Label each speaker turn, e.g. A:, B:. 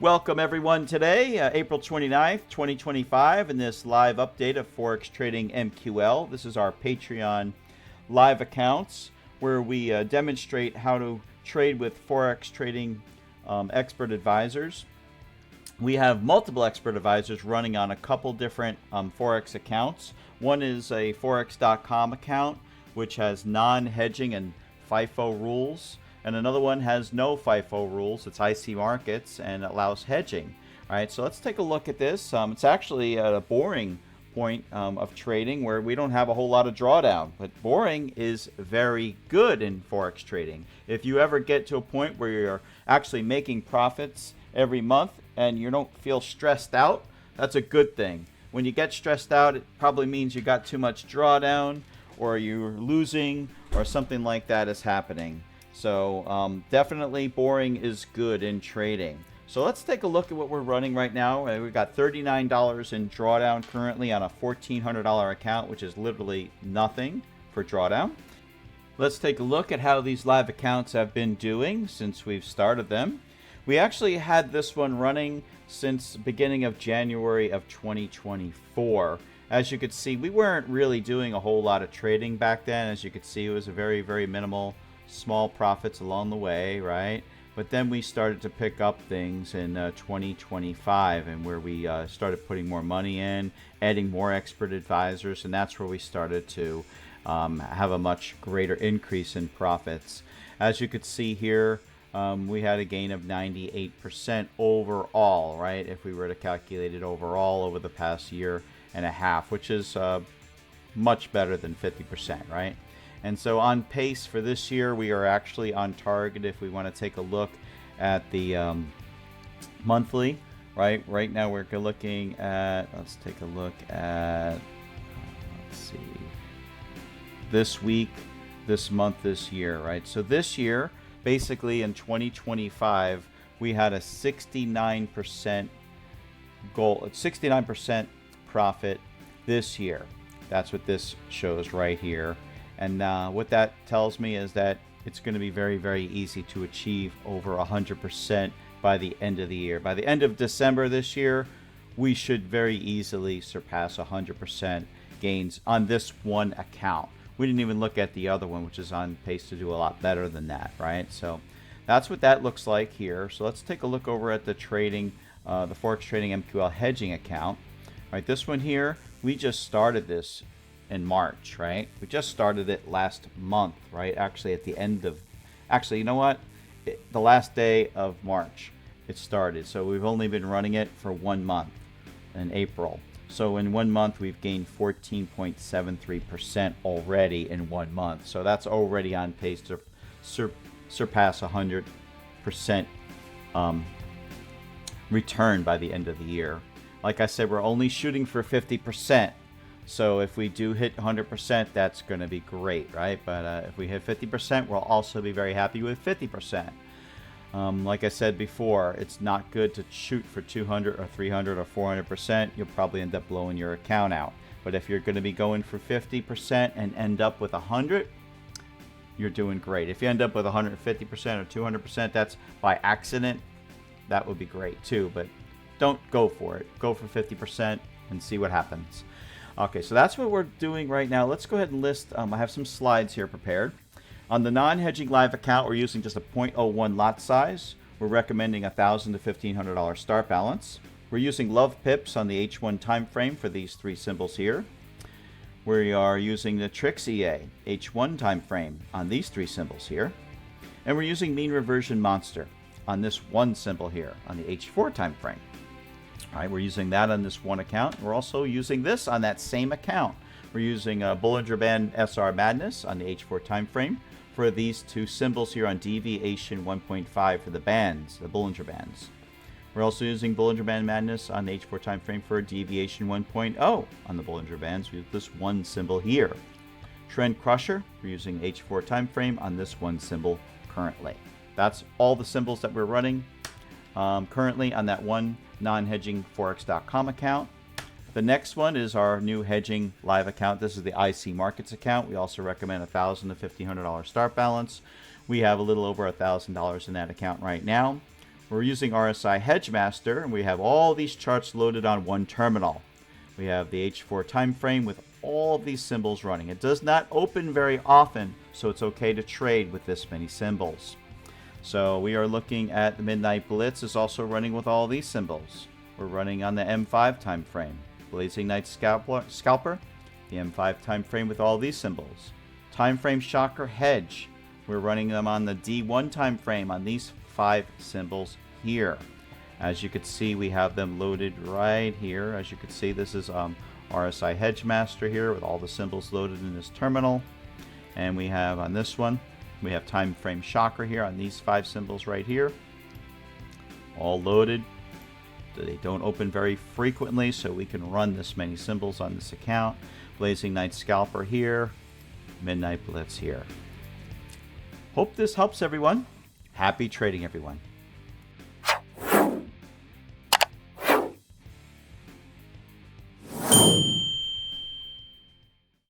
A: Welcome everyone today, April 29th, 2025, in this live update of Forex Trading MQL. This is our Patreon live accounts where we demonstrate how to trade with Forex Trading expert advisors. We have multiple expert advisors running on a couple different Forex accounts. One is a Forex.com account, which has non-hedging and FIFO rules. And another one has no FIFO rules. It's IC markets and allows hedging. All right, so let's take a look at this. It's actually at a boring point of trading where we don't have a whole lot of drawdown. But boring is very good in Forex trading. If you ever get to a point where you're actually making profits every month and you don't feel stressed out, that's a good thing. When you get stressed out, it probably means you got too much drawdown or you're losing or something like that is happening. So definitely boring is good in trading. So let's take a look at what we're running right now. We've got $39 in drawdown currently on a $1,400 account, which is literally nothing for drawdown. Let's take a look at how these live accounts have been doing since we've started them. We actually had this one running since the beginning of January of 2024. As you could see, we weren't really doing a whole lot of trading back then. As you could see, it was a very, very minimal small profits along the way, right? But then we started to pick up things in 2025 and where we started putting more money in, adding more expert advisors, and that's where we started to have a much greater increase in profits. As you could see here, we had a gain of 98% overall, right? If we were to calculate it overall over the past year and a half, which is much better than 50%, right? And so on pace for this year, we are actually on target if we want to take a look at the monthly, right? Right now we're looking at, let's take a look at, let's see, this week, this month, this year, right? So this year, basically in 2025, we had a 69% goal, 69% profit this year. That's what this shows right here. And what that tells me is that it's going to be very, very easy to achieve over 100% by the end of the year. By the end of December this year, we should very easily surpass 100% gains on this one account. We didn't even look at the other one, which is on pace to do a lot better than that, right? So that's what that looks like here. So let's take a look over at the trading, the Forex Trading MQL hedging account. All right, this one here, we just started this in March, right? We just started it last month, right? Actually at the end of, actually, you know what? The last day of March it started. So we've only been running it for 1 month in April. So in 1 month, we've gained 14.73% already in 1 month. So that's already on pace to surpass 100% return by the end of the year. Like I said, we're only shooting for 50%. So if we do hit 100%, that's going to be great, right? But if we hit 50%, we'll also be very happy with 50%. Like I said before, it's not good to shoot for 200 or 300 or 400%. You'll probably end up blowing your account out. But if you're going to be going for 50% and end up with 100, you're doing great. If you end up with 150% or 200%, that's by accident. That would be great too. But don't go for it. Go for 50% and see what happens. Okay, so that's what we're doing right now. Let's go ahead and list, I have some slides here prepared. On the non-hedging live account, we're using just a 0.01 lot size. We're recommending $1,000 to $1,500 start balance. We're using love pips on the H1 time frame for these three symbols here. We are using the Trix EA H1 time frame on these three symbols here. And we're using mean reversion monster on this one symbol here on the H4 time frame. All right, we're using that on this one account. We're also using this on that same account. We're using Bollinger Band SR Madness on the H4 time frame for these two symbols here on deviation 1.5 for the bands, the Bollinger Bands. We're also using Bollinger Band Madness on the H4 time frame for deviation 1.0 on the Bollinger Bands with this one symbol here. Trend Crusher, we're using H4 time frame on this one symbol currently. That's all the symbols that we're running currently on that one non-hedging Forex.com account. The next one is our new hedging live account. This is the IC Markets account. We also recommend $1,000 to $1,500 start balance. We have a little over $1,000 in that account right now. We're using RSI HedgeMaster, and we have all these charts loaded on one terminal. We have the H4 time frame with all of these symbols running. It does not open very often, so it's okay to trade with this many symbols. So we are looking at the Midnight Blitz is also running with all these symbols. We're running on the M5 time frame. Blazing Night Scalper, the M5 time frame with all these symbols. Time frame Shocker Hedge, we're running them on the D1 time frame on these 5 symbols here. As you can see, we have them loaded right here. As you can see, this is RSI HedgeMaster here with all the symbols loaded in this terminal. And we have on this one, we have time frame Shocker here on these 5 symbols right here. All loaded. They don't open very frequently, so we can run this many symbols on this account. Blazing Night Scalper here. Midnight Blitz here. Hope this helps everyone. Happy trading, everyone.